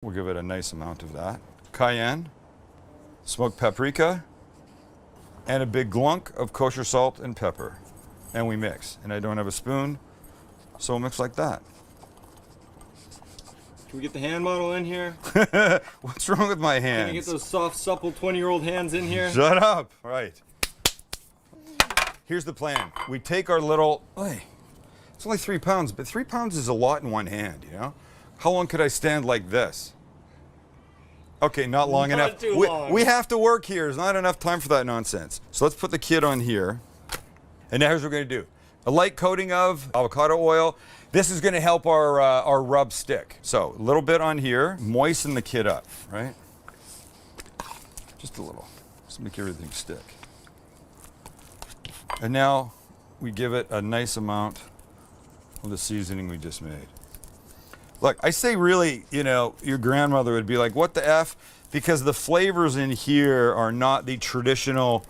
We'll give it a nice amount of that. Cayenne, smoked paprika, and a big glunk of kosher salt and pepper. And we mix. And I don't have a spoon, so we'll mix like that. Can we get the hand model in here? What's wrong with my hands? Can you get those soft, supple 20-year-old hands in here? Shut up. All right. Here's the plan. We take our little, it's only 3 pounds, but 3 pounds is a lot in one hand, you know? How long could I stand like this? Okay, not long enough. Too long. We have to work here. There's not enough time for that nonsense. So let's put the kit on here. And now here's what we're gonna do. A light coating of avocado oil. This is gonna help our rub stick. So a little bit on here, moisten the kit up, right? Just a little, just to make everything stick. And now we give it a nice amount of the seasoning we just made. Look, I say really, you know, your grandmother would be like, what the F? Because the flavors in here are not the traditional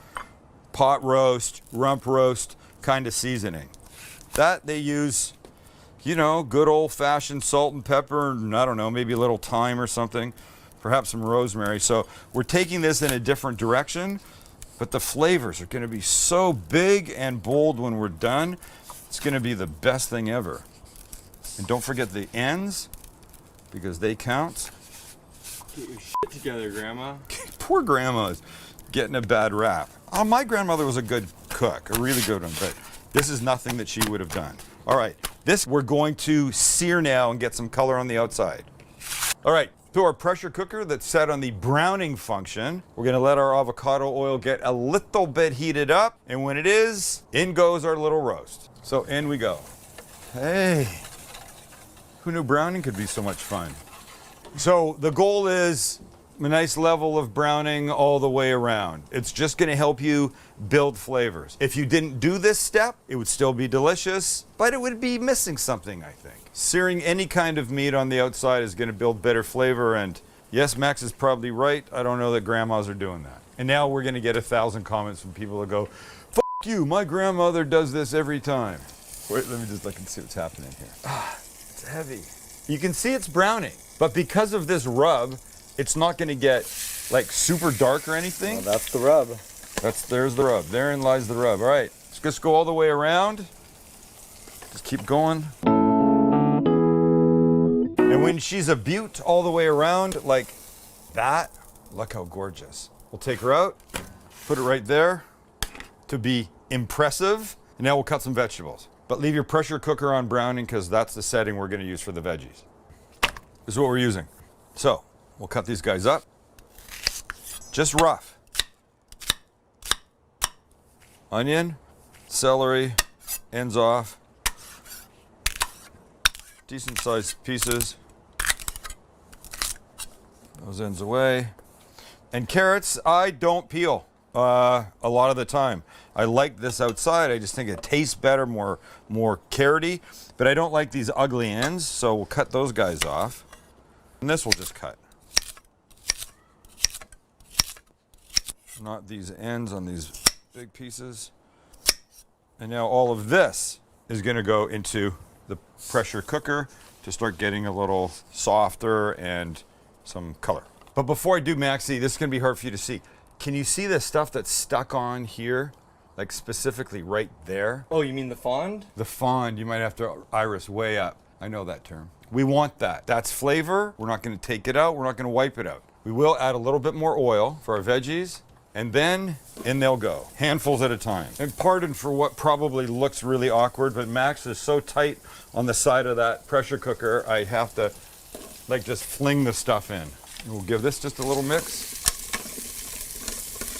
pot roast, rump roast kind of seasoning. That they use, you know, good old fashioned salt and pepper, and I don't know, maybe a little thyme or something, perhaps some rosemary. So we're taking this in a different direction, but the flavors are gonna be so big and bold when we're done. It's gonna be the best thing ever. And don't forget the ends, because they count. Get your shit together, Grandma. Poor grandma's getting a bad rap. Oh, my grandmother was a good cook, a really good one, but this is nothing that she would have done. All right, this we're going to sear now and get some color on the outside. All right, to our pressure cooker that's set on the browning function, we're gonna let our avocado oil get a little bit heated up, and when it is, in goes our little roast. So in we go. Hey. Who knew browning could be so much fun? So the goal is a nice level of browning all the way around. It's just gonna help you build flavors. If you didn't do this step, it would still be delicious, but it would be missing something, I think. Searing any kind of meat on the outside is gonna build better flavor, and yes, Max is probably right. I don't know that grandmas are doing that. And now we're gonna get 1,000 comments from people that go, "F you, my grandmother does this every time." Wait, let me just look and see what's happening here. It's heavy. You can see it's browning, but because of this rub, it's not gonna get like super dark or anything. Well, that's the rub. There's the rub. Therein lies the rub. All right, let's just go all the way around. Just keep going. And when she's a beaut all the way around like that, look how gorgeous. We'll take her out, put it right there to be impressive. And now we'll cut some vegetables. But leave your pressure cooker on browning because that's the setting we're gonna use for the veggies. This is what we're using. So, we'll cut these guys up. Just rough. Onion, celery, ends off. Decent sized pieces. Those ends away. And carrots, I don't peel a lot of the time. I like this outside. I just think it tastes better, more carroty, but I don't like these ugly ends, so we'll cut those guys off. And this we'll just cut. Not these ends on these big pieces. And now all of this is gonna go into the pressure cooker to start getting a little softer and some color. But before I do, Maxie, this is gonna be hard for you to see. Can you see the stuff that's stuck on here? Like specifically right there? Oh, you mean the fond? The fond, you might have to iris way up. I know that term. We want that. That's flavor. We're not gonna take it out. We're not gonna wipe it out. We will add a little bit more oil for our veggies, and then in they'll go, handfuls at a time. And pardon for what probably looks really awkward, but Max is so tight on the side of that pressure cooker, I have to like just fling the stuff in. And we'll give this just a little mix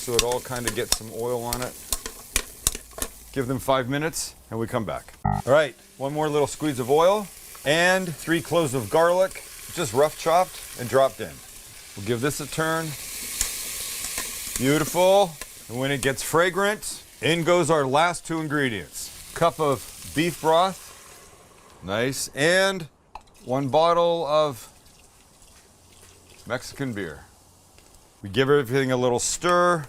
so it all kind of gets some oil on it. Give them 5 minutes and we come back. All right, one more little squeeze of oil and 3 cloves of garlic, just rough chopped and dropped in. We'll give this a turn. Beautiful. And when it gets fragrant, in goes our last 2 ingredients. Cup of beef broth, nice, and 1 bottle of Mexican beer. We give everything a little stir.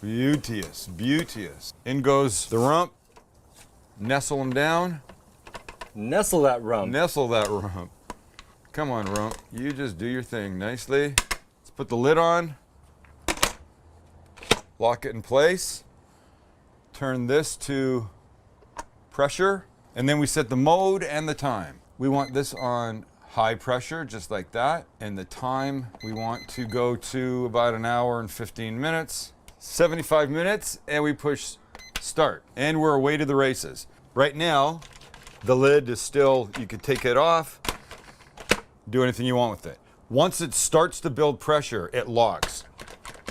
Beauteous, beauteous. In goes the rump. Nestle them down. Nestle that rump. Nestle that rump. Come on, Rump. You just do your thing nicely. Let's put the lid on. Lock it in place. Turn this to pressure. And then we set the mode and the time. We want this on high pressure, just like that. And the time we want to go to about an hour and 15 minutes. 75 minutes, and we push start. And we're away to the races. Right now, the lid is still, you can take it off, do anything you want with it. Once it starts to build pressure, it locks.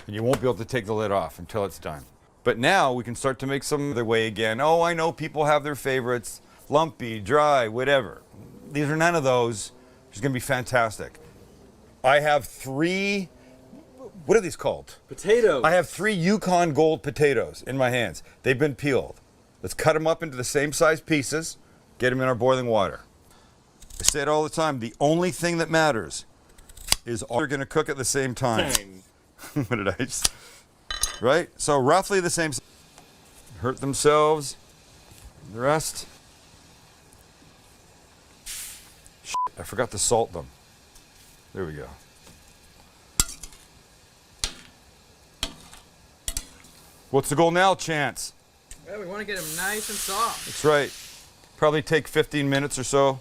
And you won't be able to take the lid off until it's done. But now we can start to make some other way again. Oh, I know people have their favorites, lumpy, dry, whatever. These are none of those. It's gonna be fantastic. I have 3, what are these called? Potatoes. I have 3 Yukon Gold potatoes in my hands. They've been peeled. Let's cut them up into the same size pieces, get them in our boiling water. I say it all the time, the only thing that matters is all they're gonna cook at the same time. What did I just, right? So roughly the same, hurt themselves, the rest. Shit, I forgot to salt them. There we go. What's the goal now, Chance? Yeah, we want to get them nice and soft. That's right. Probably take 15 minutes or so.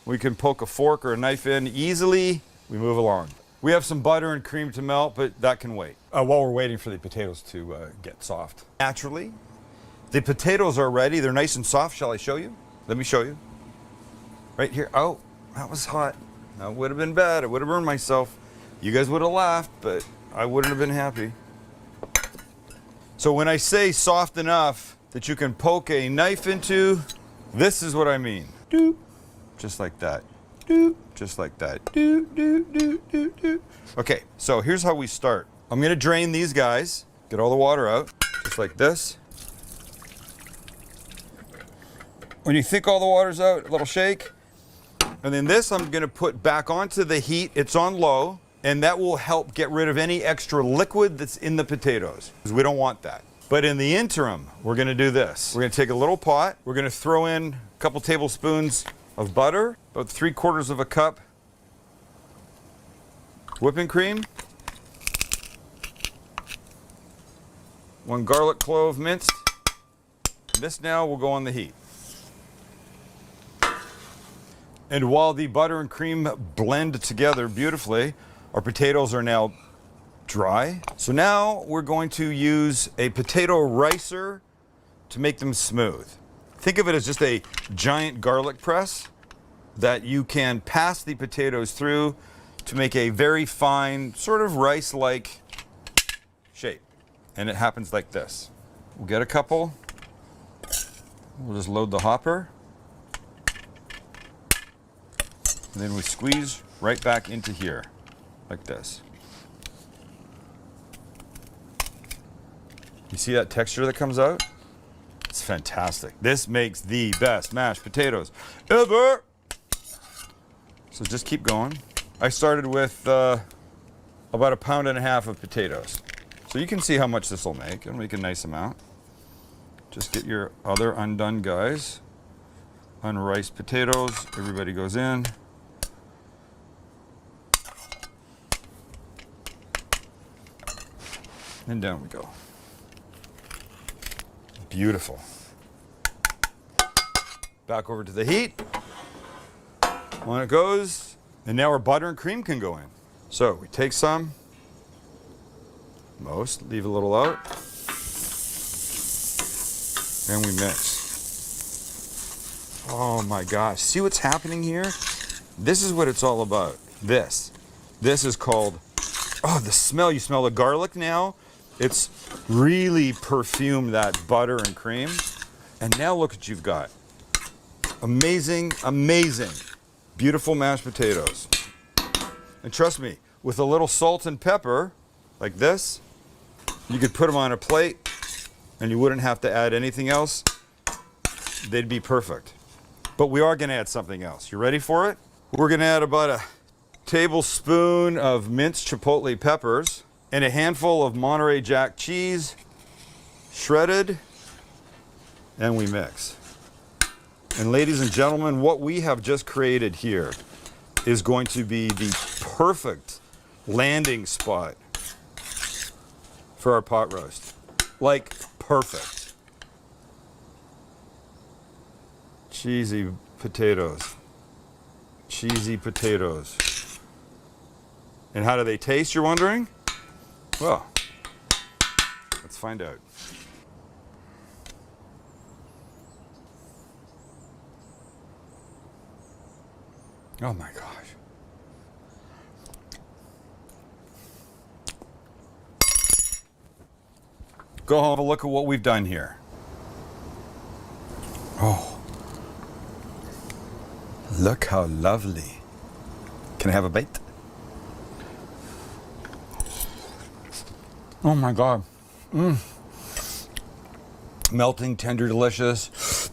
We can poke a fork or a knife in easily. We move along. We have some butter and cream to melt, but that can wait. While we're waiting for the potatoes to get soft. Naturally, the potatoes are ready. They're nice and soft. Shall I show you? Let me show you. Right here. Oh, that was hot. That would have been bad. I would have burned myself. You guys would have laughed, but I wouldn't have been happy. So when I say soft enough that you can poke a knife into, this is what I mean. Doop. Just like that. Doop. Just like that. Doop, doop, doop, doop, doop. Okay, so here's how we start. I'm gonna drain these guys, get all the water out, just like this. When you think all the water's out, a little shake. And then this I'm gonna put back onto the heat. It's on low, and that will help get rid of any extra liquid that's in the potatoes, because we don't want that. But in the interim, we're gonna do this. We're gonna take a little pot, we're gonna throw in a couple tablespoons of butter, about 3/4 of a cup whipping cream, 1 garlic clove minced. This now will go on the heat. And while the butter and cream blend together beautifully, our potatoes are now dry. So now we're going to use a potato ricer to make them smooth. Think of it as just a giant garlic press that you can pass the potatoes through to make a very fine, sort of rice-like shape. And it happens like this. We'll get a couple. We'll just load the hopper. And then we squeeze right back into here, like this. You see that texture that comes out? It's fantastic. This makes the best mashed potatoes ever. So just keep going. I started with about 1.5 pounds of potatoes. So you can see how much this will make. It'll make a nice amount. Just get your other undone guys. Unriced potatoes. Everybody goes in. And down we go. Beautiful. Back over to the heat. On it goes. And now our butter and cream can go in. So we take some, most, leave a little out, and we mix. Oh my gosh, see what's happening here? This is what it's all about. This is called, oh, the smell. You smell the garlic now? It's really perfumed that butter and cream. And now look what you've got. Amazing, amazing, beautiful mashed potatoes. And trust me, with a little salt and pepper, like this, you could put them on a plate and you wouldn't have to add anything else. They'd be perfect. But we are gonna add something else. You ready for it? We're gonna add about a tablespoon of minced chipotle peppers and a handful of Monterey Jack cheese, shredded, and we mix. And ladies and gentlemen, what we have just created here is going to be the perfect landing spot for our pot roast. Like, perfect. Cheesy potatoes. Cheesy potatoes. And how do they taste, you're wondering? Well, let's find out. Oh my gosh. Go home and have a look at what we've done here. Oh. Look how lovely. Can I have a bite? Oh my God. Melting, tender, delicious.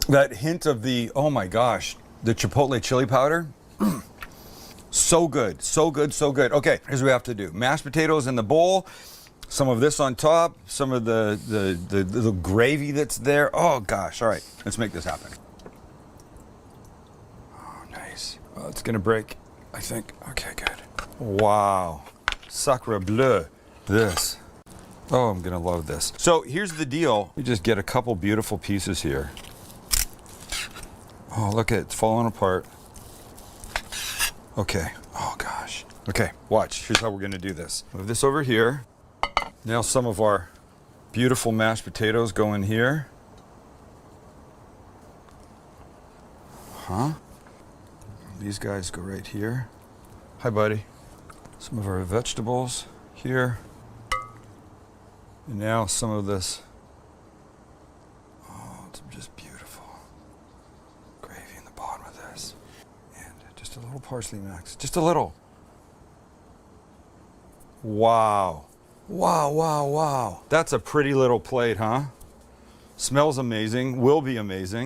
That hint of the, oh my gosh, the chipotle chili powder. So good, so good, so good. Okay, here's what we have to do. Mashed potatoes in the bowl, some of this on top, some of the gravy that's there. Oh gosh, all right, let's make this happen. Oh, nice. Oh, it's gonna break, I think. Okay, good. Wow, sacre bleu. This. Oh, I'm gonna love this. So here's the deal. We just get a couple beautiful pieces here. Oh, look at it, it's falling apart. Okay, oh gosh. Okay, watch, here's how we're gonna do this. Move this over here. Now some of our beautiful mashed potatoes go in here. Huh? These guys go right here. Hi, buddy. Some of our vegetables here. And now some of this. Oh, it's just beautiful. Gravy in the bottom of this. And just a little parsley mix. Just a little. Wow. Wow, wow, wow. That's a pretty little plate, huh? Smells amazing, will be amazing.